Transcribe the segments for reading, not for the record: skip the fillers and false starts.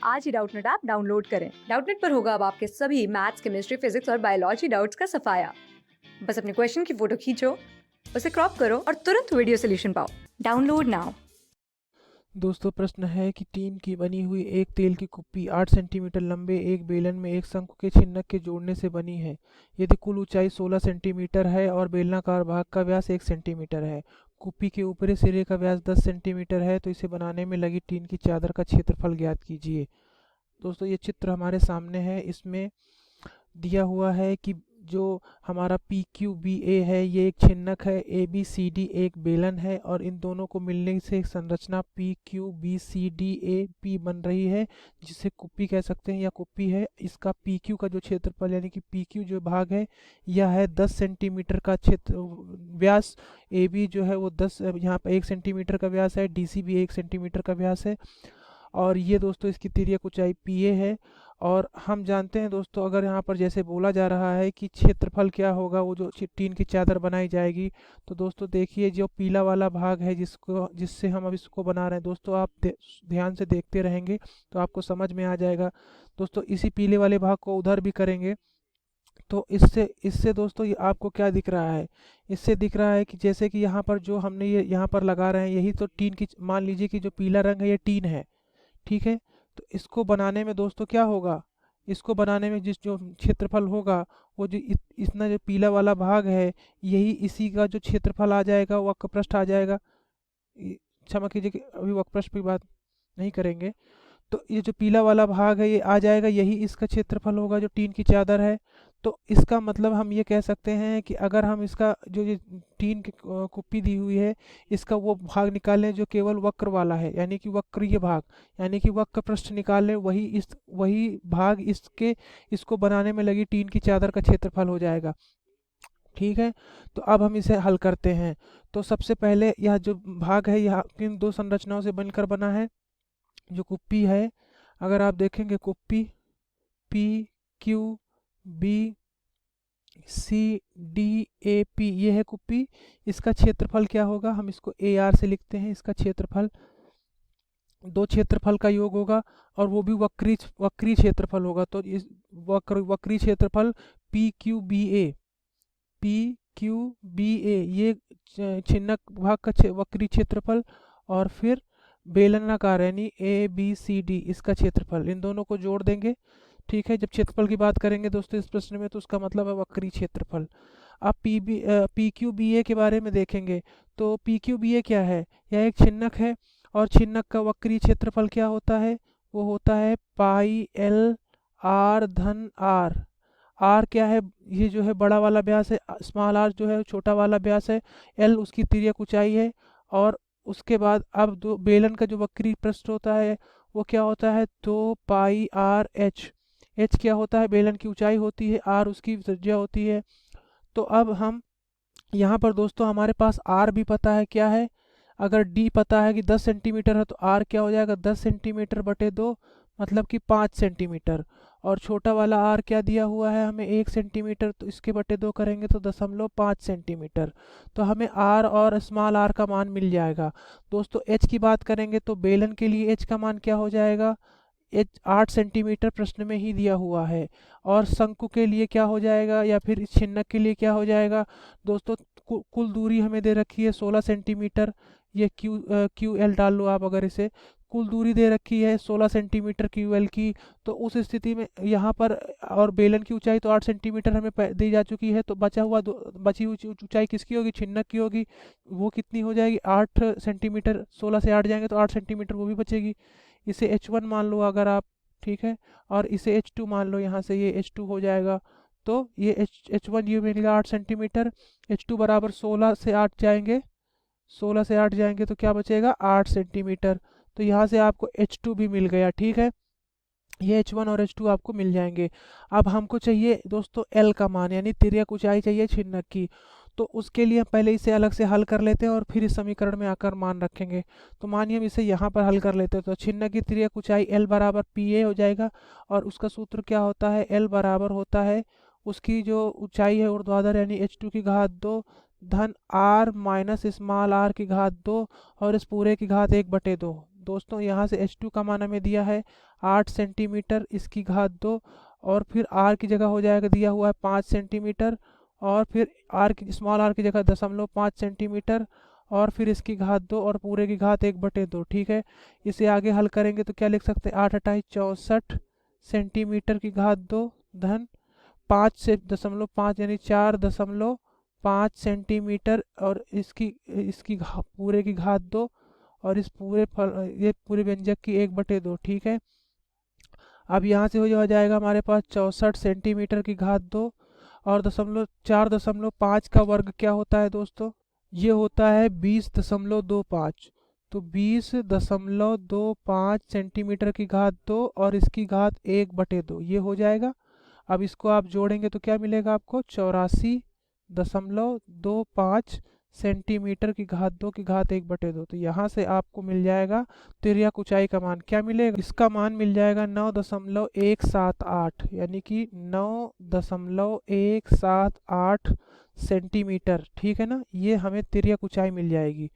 आज ही Doubtnut app download करें। Doubtnut पर होगा अब आपके सभी मैथ्स, केमिस्ट्री, फिजिक्स और बायोलॉजी डाउट्स का सफाया। बस अपने क्वेश्चन की फोटो खींचो, उसे क्रॉप करो और तुरंत वीडियो सोल्यूशन पाओ। Download now. दोस्तों प्रश्न है कि टीन की बनी हुई एक तेल की कुप्पी 8 सेंटीमीटर लंबे एक बेलन में एक शंकु के छिन्नक के जोड़ने से बनी है। यदि कुल ऊंचाई 16 सेंटीमीटर है और बेलनाकार भाग का व्यास 1 सेंटीमीटर है, कुप्पी के ऊपरी सिरे का व्यास 10 सेंटीमीटर है, तो इसे बनाने में लगी टीन की चादर का क्षेत्रफल ज्ञात कीजिए। दोस्तों ये चित्र हमारे सामने है। इसमें दिया हुआ है कि जो हमारा पी क्यू बी ए है ये एक छिन्नक है, ए बी सी डी एक बेलन है और इन दोनों को मिलने से एक संरचना P Q B C D A P बन रही है, जिसे कुप्पी कह सकते हैं या कुप्पी है। इसका पी क्यू का जो क्षेत्रफल यानी कि पी क्यू जो भाग है यह है 10 सेंटीमीटर का क्षेत्र व्यास। ए बी जो है वो 10 यहाँ पर 1 सेंटीमीटर का व्यास है, डी सी भी 1 सेंटीमीटर का व्यास है और ये दोस्तों इसकी तिर्यक ऊंचाई पी ए है। और हम जानते हैं दोस्तों, अगर यहाँ पर जैसे बोला जा रहा है कि क्षेत्रफल क्या होगा वो जो टीन की चादर बनाई जाएगी, तो दोस्तों देखिए जो पीला वाला भाग है जिससे हम अब इसको बना रहे हैं, दोस्तों आप ध्यान से देखते रहेंगे तो आपको समझ में आ जाएगा। दोस्तों इसी पीले वाले भाग को उधर भी करेंगे तो इससे इससे दोस्तों ये आपको क्या दिख रहा है, इससे दिख रहा है कि जैसे कि यहाँ पर जो हमने ये यहाँ पर लगा रहे हैं यही तो टीन की, मान लीजिए कि जो पीला रंग है ये टीन है, ठीक है। तो इसको बनाने में दोस्तों क्या होगा, इसको बनाने में जिस जो क्षेत्रफल होगा वो जो इतना जो पीला वाला भाग है यही इसी का जो क्षेत्रफल आ जाएगा, वक्रपृष्ठ आ जाएगा। क्षमा कीजिए कि अभी वक्रपृष्ठ की बात नहीं करेंगे। तो ये जो पीला वाला भाग है ये आ जाएगा, यही इसका क्षेत्रफल होगा जो टीन की चादर है। तो इसका मतलब हम ये कह सकते हैं कि अगर हम इसका जो ये टीन की कुप्पी दी हुई है इसका वो भाग निकालें जो केवल वक्र वाला है, यानी कि वक्रीय भाग, यानी कि वक्र पृष्ठ निकालें, वही भाग इसको बनाने में लगी टीन की चादर का क्षेत्रफल हो जाएगा, ठीक है। तो अब हम इसे हल करते हैं। तो सबसे पहले यह जो भाग है यह किन दो संरचनाओं से बनकर बना है। जो कुप्पी है, अगर आप देखेंगे कुप्पी P Q B C D A P ये है कुप्पी। इसका क्षेत्रफल क्या होगा, हम इसको ए आर से लिखते हैं। इसका क्षेत्रफल दो क्षेत्रफल का योग होगा और वो भी वक्री क्षेत्रफल होगा। तो इस वक्री क्षेत्रफल पी क्यू बी ए ये छिन्नक भाग का वक्री क्षेत्रफल और फिर बेलनाकार यानी ए बी सी डी इसका क्षेत्रफल, इन दोनों को जोड़ देंगे, ठीक है। जब क्षेत्रफल की बात करेंगे दोस्तों इस प्रश्न में तो उसका मतलब है वक्री क्षेत्रफल। अब पी क्यू बी ए के बारे में देखेंगे तो पी क्यू बी ए क्या है, यह एक छिन्नक है और छिन्नक का वक्री क्षेत्रफल क्या होता है, वो होता है पाई एल आर धन आर। आर क्या है, ये जो है बड़ा वाला व्यास है, स्मॉल आर जो है छोटा वाला व्यास है, एल उसकी तिर्यक ऊंचाई है और उसके बाद अब दो बेलन का जो वक्री पृष्ठ होता है वो क्या होता है, तो पाई आर एच। एच क्या होता है, बेलन की ऊंचाई होती है, आर उसकी त्रिज्या होती है। तो अब हम यहाँ पर दोस्तों हमारे पास आर भी पता है क्या है, अगर डी पता है कि 10 सेंटीमीटर है तो आर क्या हो जाएगा 10 सेंटीमीटर बटे 2 मतलब कि 5 सेंटीमीटर। और छोटा वाला आर क्या दिया हुआ है हमें 1 सेंटीमीटर, तो इसके बटे 2 करेंगे तो 0.5 सेंटीमीटर। तो हमें आर और स्मॉल आर का मान मिल जाएगा। दोस्तों एच की बात करेंगे तो बेलन के लिए एच का मान क्या हो जाएगा, एच 8 सेंटीमीटर प्रश्न में ही दिया हुआ है। और शंकु के लिए क्या हो जाएगा या फिर इस छिन्नक के लिए क्या हो जाएगा दोस्तों, कुल दूरी हमें दे रखी है 16 सेंटीमीटर। ये क्यू एल डाल लो आप, अगर इसे कुल दूरी दे रखी है 16 सेंटीमीटर क्यू एल की, तो उस स्थिति में यहाँ पर और बेलन की ऊंचाई तो 8 सेंटीमीटर हमें दी जा चुकी है, तो बची हुई ऊंचाई किसकी होगी, छिन्नक की होगी। वो कितनी हो जाएगी 8 सेंटीमीटर, 16 से 8 जाएंगे तो 8 सेंटीमीटर वो भी बचेगी। इसे H1 मान लो अगर आप, ठीक है, और इसे H2 मान लो, यहाँ से ये H2 हो जाएगा। तो ये H1 ये मिलेगा 8 सेंटीमीटर, H2 बराबर 16 से 8 जाएंगे, 16 से 8 जाएंगे तो क्या बचेगा 8 सेंटीमीटर। तो यहाँ से आपको H2 भी मिल गया, ठीक है। ये H1 और H2 आपको मिल जाएंगे। अब हमको चाहिए दोस्तों L का मान, यानी तिर्यक ऊंचाई चाहिए छिन्नक की। तो उसके लिए हम पहले इसे अलग से हल कर लेते हैं और फिर इस समीकरण में आकर मान रखेंगे। तो मानिए हम इसे यहाँ पर हल कर लेते हैं, तो छिन्नक की तिर्यक ऊंचाई L बराबर पी ए हो जाएगा और उसका सूत्र क्या होता है, L बराबर होता है उसकी जो ऊंचाई है ऊर्ध्वाधर यानी H2 की घात 2 धन R माइनस स्मॉल r की घात 2 और इस पूरे की घात 1/2। दोस्तों यहाँ से H2 का मान हमें दिया है 8 सेंटीमीटर इसकी घात 2, और फिर R की जगह हो जाएगा दिया हुआ है 5 सेंटीमीटर, और फिर स्मॉल r की जगह 0.5 सेंटीमीटर, और फिर इसकी घात 2 और पूरे की घात 1/2। ठीक है, इसे आगे हल करेंगे तो क्या लिख सकते हैं, 8 अट्ठाई 64 सेंटीमीटर की घात 2 धन 5 से 0.5 यानी 4.5 सेंटीमीटर, और इसकी पूरे की घात 2, और इस ये पूरे व्यंजक की 1/2। ठीक है, अब यहाँ से हो जाएगा हमारे पास 64 सेंटीमीटर की घात 2, और 4.5 का वर्ग क्या होता है दोस्तों, ये होता है 20.25। तो 20.25 सेंटीमीटर की घात 2 और इसकी घात 1/2 ये हो जाएगा। अब इसको आप जोड़ेंगे तो क्या मिलेगा आपको, 84.25 सेंटीमीटर की घात 2 की घात 1/2। तो यहाँ से आपको मिल जाएगा तिर्यक ऊंचाई का मान, क्या मिलेगा, इसका मान मिल जाएगा 9.178, यानी कि 9.178 सेंटीमीटर। ठीक है ना, ये हमें तिर्यक ऊंचाई मिल जाएगी।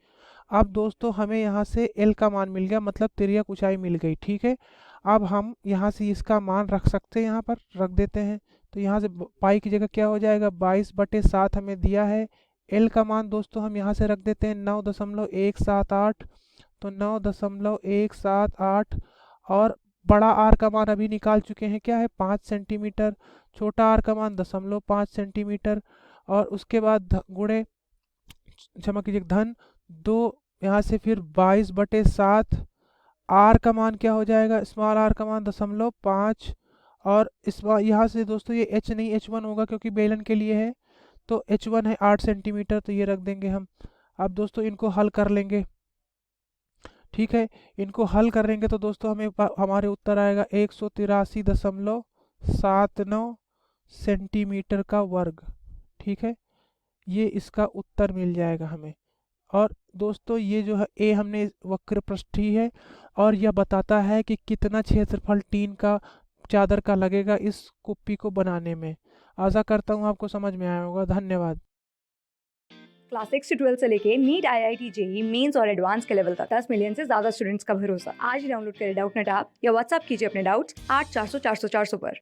अब दोस्तों हमें यहाँ से L का मान मिल गया, मतलब तिर्यक ऊंचाई मिल गई। ठीक है, अब हम यहाँ से इसका मान रख सकते हैं, यहाँ पर रख देते हैं। तो यहाँ से पाई की जगह क्या हो जाएगा, 22/7 हमें दिया है। L का मान दोस्तों हम यहाँ से रख देते हैं 9.178, तो 9.178, और बड़ा R का मान अभी निकाल चुके हैं, क्या है 5 सेंटीमीटर, छोटा R का मान 0.5 सेंटीमीटर, और उसके बाद गुणे, क्षमा कीजिए, धन 2, यहाँ से फिर 22/7, R का मान क्या हो जाएगा, स्मॉल r का मान 0.5, और इस यहाँ से दोस्तों ये H नहीं H1 होगा क्योंकि बेलन के लिए है, तो H1 है 8 सेंटीमीटर, तो ये रख देंगे हम। अब दोस्तों इनको हल कर लेंगे। ठीक है, इनको हल करेंगे तो दोस्तों हमारे उत्तर आएगा 183.79 सेंटीमीटर का वर्ग। ठीक है, ये इसका उत्तर मिल जाएगा हमें। और दोस्तों ये जो है ए हमने वक्र पृष्ठीय है, और यह बताता है कि कितना क्षेत्रफल टीन का चादर का लगेगा इस कुप्पी को बनाने में। आशा करता हूँ आपको समझ में आया होगा। धन्यवाद। क्लास 6 से 12 से लेके नीट, IIT, जेई मेंस और एडवांस के लेवल तक 10 मिलियन से ज्यादा स्टूडेंट्स का भरोसा। आज ही डाउनलोड करें डाउटनेट ऐप या व्हाट्सएप कीजिए अपने डाउट्स 8400 400 400 पर।